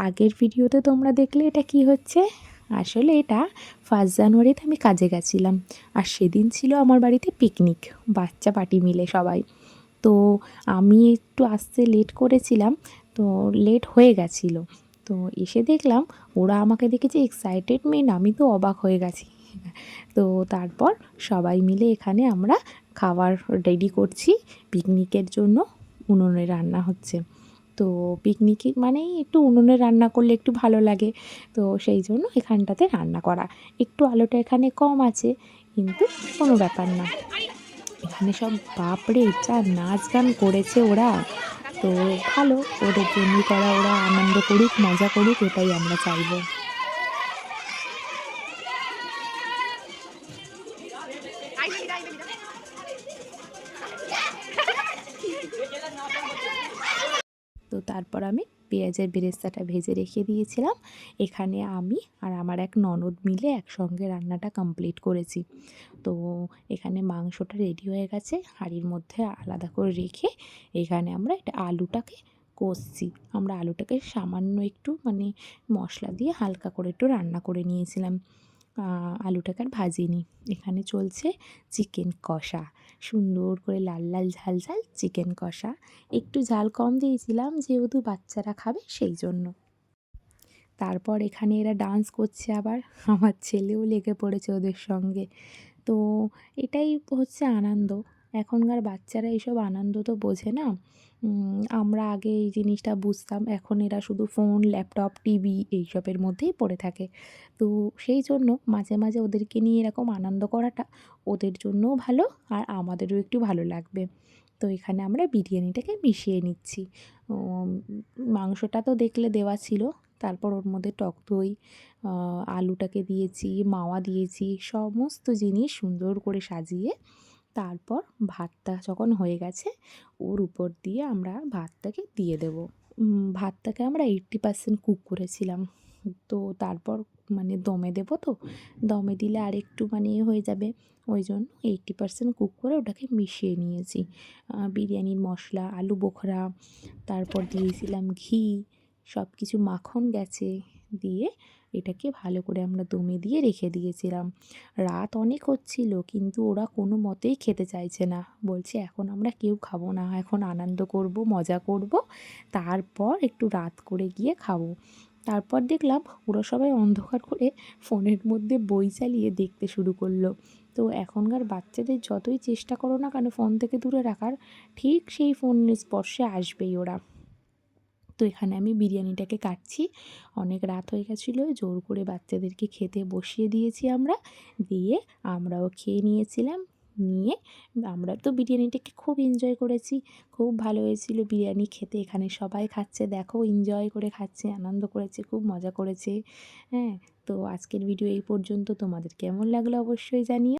আগের ভিডিওতে তোমরা দেখলে এটা কি হচ্ছে, আসলে এটা 1 জানুয়ারিতে আমি কাজে গেছিলাম, আর সেদিন ছিল আমার বাড়িতে পিকনিক, বাচ্চা পার্টি মিলে সবাই। তো আমি একটু আসতে লেট করেছিলাম, তো লেট হয়ে গেছিলো। তো এসে দেখলাম ওরা আমাকে দেখে যে এক্সাইটেডমেন্ট, আমি তো অবাক হয়ে গেছি। তো তারপর সবাই মিলে এখানে আমরা খাবার রেডি করছি পিকনিকের জন্য। উনুনে রান্না হচ্ছে। তো পিকনিকে মানেই একটু উনুনে রান্না করলে একটু ভালো লাগে, তো সেই জন্য এখানটাতে রান্না করা। একটু আলোটা এখানে কম আছে, কিন্তু কোনো ব্যাপার না। এখানে সব বাপরে যা নাচ গান করেছে ওরা, তো ভালো, ওদের জন্যই করা, ওরা আনন্দ করুক, মজা করুক, এটাই আমরা চাইবো। তো তারপর আমি পেঁয়াজের বেরেস্তাটা ভেজে রেখে দিয়েছিলাম। এখানে আমি আর আমার এক ননদ মিলে একসঙ্গে রান্নাটা কমপ্লিট করেছি। তো এখানে মাংসটা রেডি হয়ে গেছে, হাঁড়ির মধ্যে আলাদা করে রেখে এখানে আমরা এটা আলুটাকে কষছি। আমরা আলুটাকে সামান্য একটু মানে মশলা দিয়ে হালকা করে একটু রান্না করে নিয়েছিলাম, আলুটাকে আর ভাজিনি। এখানে চলছে চিকেন কষা, সুন্দর করে লাল লাল ঝাল ঝাল চিকেন কষা। একটু ঝাল কম দিয়েছিলাম যেহেতু বাচ্চারা খাবে সেই জন্য। তারপর এখানে এরা ডান্স করছে আবার, আমার ছেলেও লেগে পড়েছে ওদের সঙ্গে। তো এটাই হচ্ছে আনন্দ। এখনকার বাচ্চারা এইসব আনন্দ তো বোঝে না। আমরা আগে এই জিনিসটা বুঝতাম, এখন এরা শুধু ফোন, ল্যাপটপ, টিভি এইসবের মধ্যেই পড়ে থাকে। তো সেই জন্য মাঝে মাঝে ওদেরকে নিয়ে এরকম আনন্দ করাটা ওদের জন্যও ভালো, আর আমাদেরও একটু ভালো লাগবে। তো এখানে আমরা বিরিয়ানিটাকে মিশিয়ে নিচ্ছি। মাংসটা তো দেখলে দেওয়া ছিল, তারপর ওর মধ্যে টক দই, আলুটাকে দিয়েছি, মাওয়া দিয়েছি, সমস্ত জিনিস সুন্দর করে সাজিয়ে তারপর ভাতটা যখন হয়ে গেছে ওর উপর দিয়ে আমরা ভাতটাকে দিয়ে দেবো। ভাতটাকে আমরা 80% কুক করেছিলাম। তো তারপর মানে দমে দেবো, তো দমে দিলে আর একটু মানে হয়ে যাবে, ওই জন্য 80% কুক করে ওটাকে মিশিয়ে নিয়েছি। বিরিয়ানির মশলা, আলু বোখরা, তারপর দিয়েছিলাম ঘি, সব কিছু মাখন গেছে দিয়ে এটাকে ভালো করে আমরা দমে দিয়ে রেখে দিয়েছিলাম। রাত অনেক হচ্ছিল, কিন্তু ওরা কোনো মতেই খেতে চাইছে না, বলছে এখন আমরা কেউ খাবো না, এখন আনন্দ করব, মজা করব, তারপর একটু রাত করে গিয়ে খাবো। তারপর দেখলাম ওরা সবাই অন্ধকার করে ফোনের মধ্যে বই চালিয়ে দেখতে শুরু করলো। তো এখনকার বাচ্চাদের যতই চেষ্টা করো না কেন ফোন থেকে দূরে রাখার, ঠিক সেই ফোনের স্পর্শে আসবেই ওরা। তো এখানে আমি বিরিয়ানিটাকে কাটছি, অনেক রাত হয়ে গেছিলো, জোর করে বাচ্চাদেরকে খেতে বসিয়ে দিয়েছি আমরা, দিয়ে আমরাও খেয়ে নিয়েছিলাম। নিয়ে আমরা তো বিরিয়ানিটাকে খুব এনজয় করেছি, খুব ভালো হয়েছিল বিরিয়ানি খেতে। এখানে সবাই খাচ্ছে, দেখো এনজয় করে খাচ্ছে, আনন্দ করেছে, খুব মজা করেছে। হ্যাঁ, তো আজকের ভিডিও এই পর্যন্ত। তোমাদের কেমন লাগলো অবশ্যই জানিও।